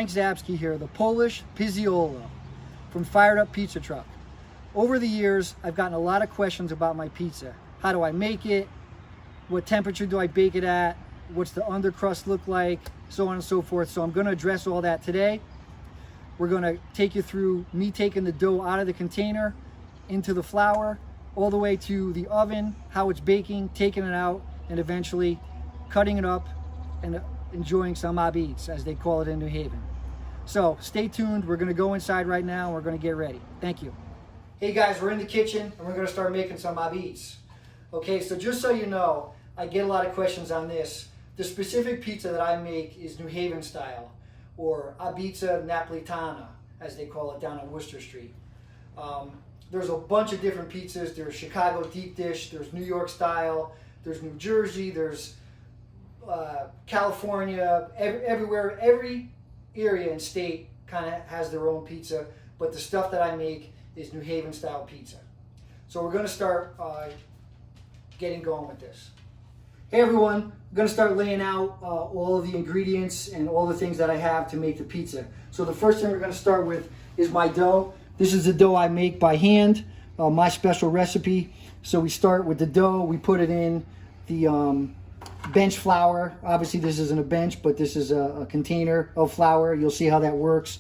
Zabski here, the Polish Pizziolo from Fired Up Pizza Truck. Over the years, I've gotten a lot of questions about my pizza. How do I make it? What temperature do I bake it at? What's the undercrust look like? So on and so forth. So I'm going to address all that today. We're going to take you through me taking the dough out of the container into the flour, all the way to the oven, how it's baking, taking it out, and eventually cutting it up and enjoying some ah-beetz, as they call it in New Haven. So stay tuned. We're going to go inside right now and we're going to get ready. Thank you. Hey guys, we're in the kitchen and we're going to start making some ah-beetz. Okay, so just so you know, I get a lot of questions on this. The specific pizza that I make is New Haven style, or ah-beetz Napolitana, as they call it down on Wooster Street. There's a bunch of different pizzas. There's Chicago deep dish, there's New York style, there's New Jersey, there's California, everywhere, every area and state kind of has their own pizza, but the stuff that I make is New Haven style pizza. So we're going to start getting going with this. Hey everyone, I'm going to start laying out all of the ingredients and all the things that I have to make the pizza. So the first thing we're going to start with is my dough. This is the dough I make by hand, my special recipe. So we start with the dough, we put it in the bench flour. Obviously this isn't a bench, but this is a container of flour. You'll see how that works.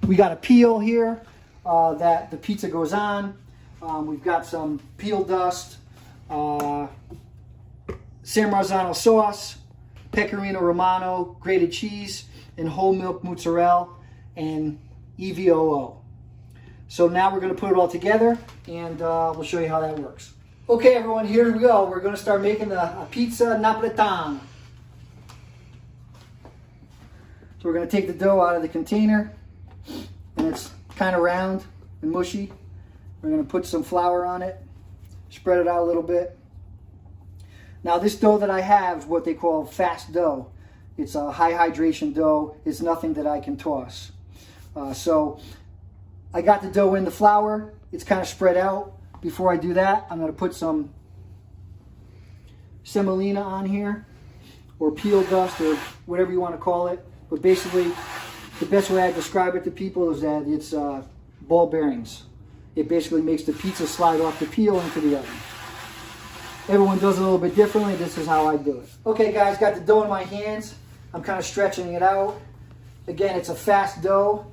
We got a peel here that the pizza goes on. We've got some peel dust, San Marzano sauce, pecorino romano, grated cheese, and whole milk mozzarella, and EVOO. So now we're going to put it all together and we'll show you how that works. Okay everyone, here we go. We're going to start making the pizza Napolitana. So we're going to take the dough out of the container, and it's kind of round and mushy. We're going to put some flour on it, spread it out a little bit. Now this dough that I have is what they call fast dough. It's a high hydration dough. It's nothing that I can toss. So I got the dough in the flour. It's kind of spread out. Before I do that, I'm going to put some semolina on here, or peel dust, or whatever you want to call it. But basically, the best way I describe it to people is that it's ball bearings. It basically makes the pizza slide off the peel into the oven. Everyone does it a little bit differently. This is how I do it. Okay guys, got the dough in my hands. I'm kind of stretching it out. Again, it's a fast dough,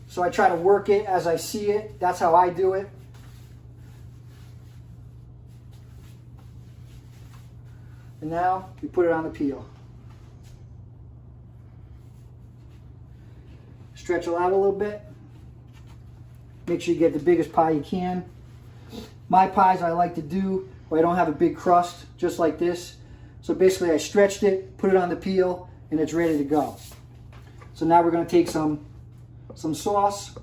so I try to work it as I see it. That's how I do it. And now we put it on the peel. Stretch it out a little bit. Make sure you get the biggest pie you can. My pies I like to do where I don't have a big crust, just like this. So basically I stretched it, put it on the peel, and it's ready to go. So now we're going to take some sauce.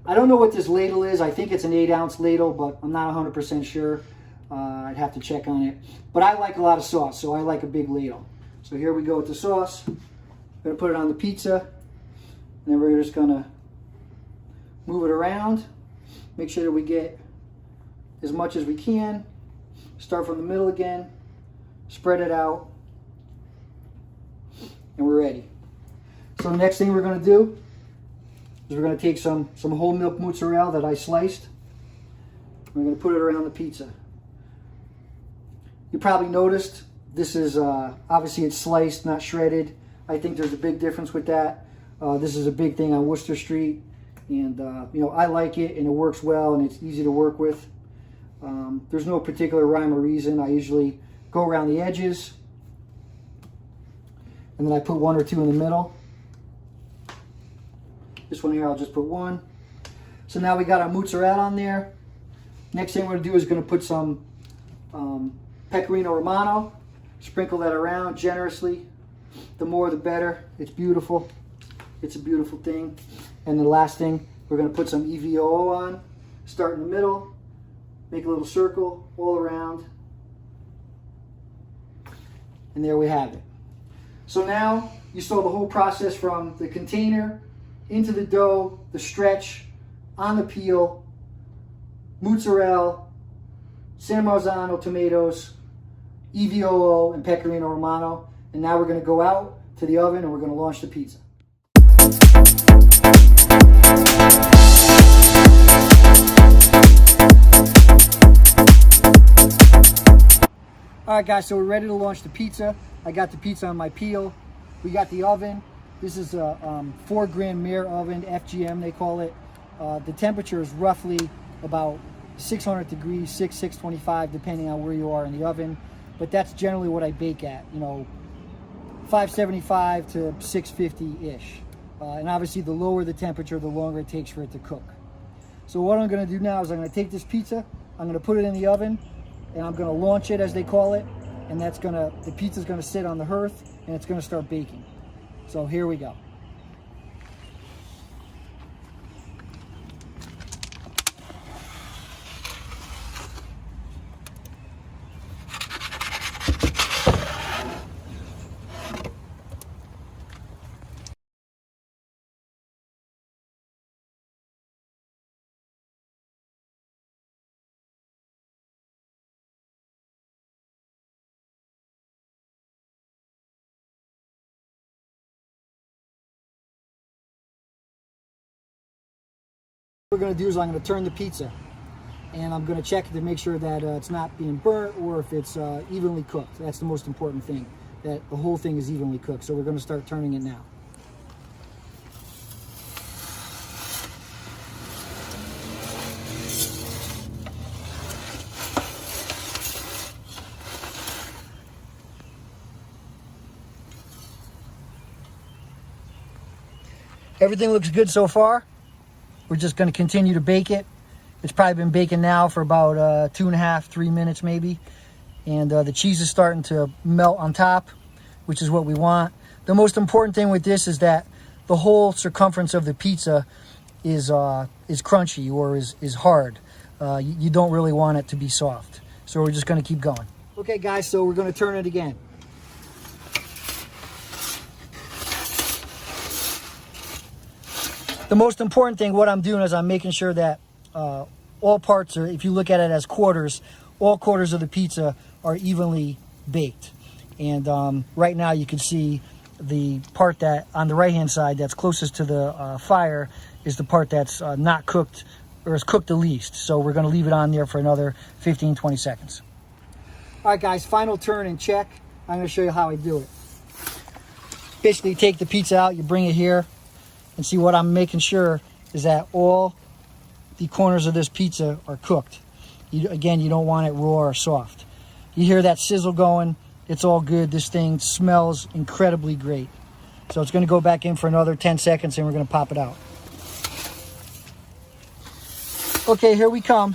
I don't know what this ladle is. I think it's an 8-ounce ladle, but I'm not 100% sure. I'd have to check on it. But I like a lot of sauce, so I like a big ladle. So here we go with the sauce. I'm going to put it on the pizza, and then we're just going to move it around. Make sure that we get as much as we can. Start from the middle again, spread it out, and we're ready. So the next thing we're going to do is we're going to take some whole milk mozzarella that I sliced. We're going to put it around the pizza. You probably noticed this is obviously it's sliced, not shredded. I think there's a big difference with that. This is a big thing on Wooster Street, and you know, I like it and it works well and it's easy to work with. There's no particular rhyme or reason. I usually go around the edges, and then I put one or two in the middle. This one here, I'll just put one. So now we got our mozzarella on there. Next thing we're going to do is going to put some pecorino romano. Sprinkle that around generously. The more the better. It's beautiful. It's a beautiful thing. And the last thing, we're going to put some EVOO on. Start in the middle. Make a little circle all around. And there we have it. So now you saw the whole process from the container into the dough, the stretch, on the peel, mozzarella, San Marzano tomatoes, EVOO, and pecorino romano. And now we're going to go out to the oven and we're going to launch the pizza. All right, guys, so we're ready to launch the pizza. I got the pizza on my peel. We got the oven. This is a 4 Grand Mare oven, FGM they call it. The temperature is roughly about 600 degrees, 625, depending on where you are in the oven. But that's generally what I bake at, you know, 575 to 650-ish. And obviously, the lower the temperature, the longer it takes for it to cook. So what I'm gonna do now is I'm gonna take this pizza, I'm gonna put it in the oven, and I'm gonna launch it, as they call it, and the pizza's gonna sit on the hearth, and it's gonna start baking. So here we go. What we're going to do is I'm going to turn the pizza, and I'm going to check to make sure that it's not being burnt or if it's evenly cooked. That's the most important thing, that the whole thing is evenly cooked. So we're going to start turning it now. Everything looks good so far. We're just going to continue to bake it. It's probably been baking now for about 2.5, 3 minutes maybe. And the cheese is starting to melt on top, which is what we want. The most important thing with this is that the whole circumference of the pizza is crunchy or is hard. You don't really want it to be soft. So we're just going to keep going. Okay, guys, so we're going to turn it again. The most important thing, what I'm doing is I'm making sure that all parts are, if you look at it as quarters, all quarters of the pizza are evenly baked. And right now you can see the part that on the right hand side that's closest to the fire is the part that's not cooked, or is cooked the least. So we're going to leave it on there for another 15-20 seconds. All right, guys, final turn and check. I'm going to show you how I do it. Basically, you take the pizza out, you bring it here. And see, what I'm making sure is that all the corners of this pizza are cooked. Again, you don't want it raw or soft. You hear that sizzle going, it's all good. This thing smells incredibly great. So it's going to go back in for another 10 seconds and we're going to pop it out. Okay, here we come.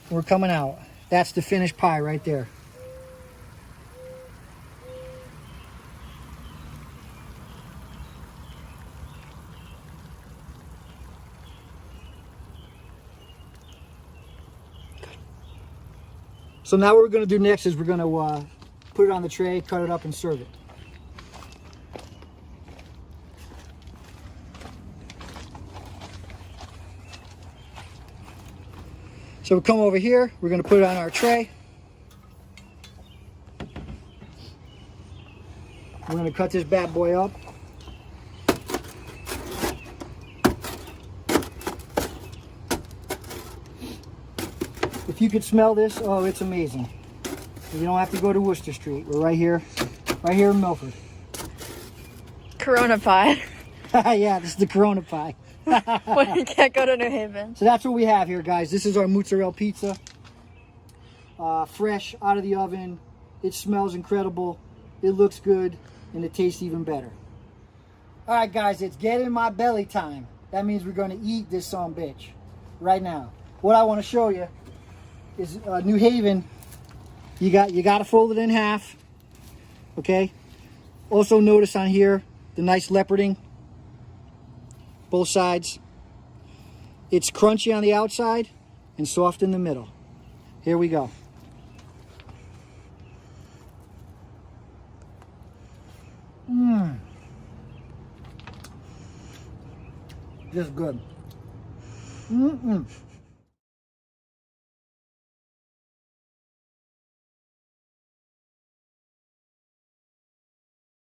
We're coming out. That's the finished pie right there. So now what we're going to do next is we're going to put it on the tray, cut it up, and serve it. So we'll come over here, we're going to put it on our tray. We're going to cut this bad boy up. If you could smell this, oh, it's amazing. You don't have to go to Wooster Street. We're right here in Milford. Corona pie. Yeah, this is the Corona pie. Well, you can't go to New Haven. So that's what we have here, guys. This is our mozzarella pizza. Fresh out of the oven. It smells incredible. It looks good, and it tastes even better. All right, guys, it's getting my belly time. That means we're going to eat this son bitch right now. What I want to show you is New Haven. You got to fold it in half. Okay. Also notice on here the nice leoparding. Both sides. It's crunchy on the outside and soft in the middle. Here we go. Just good.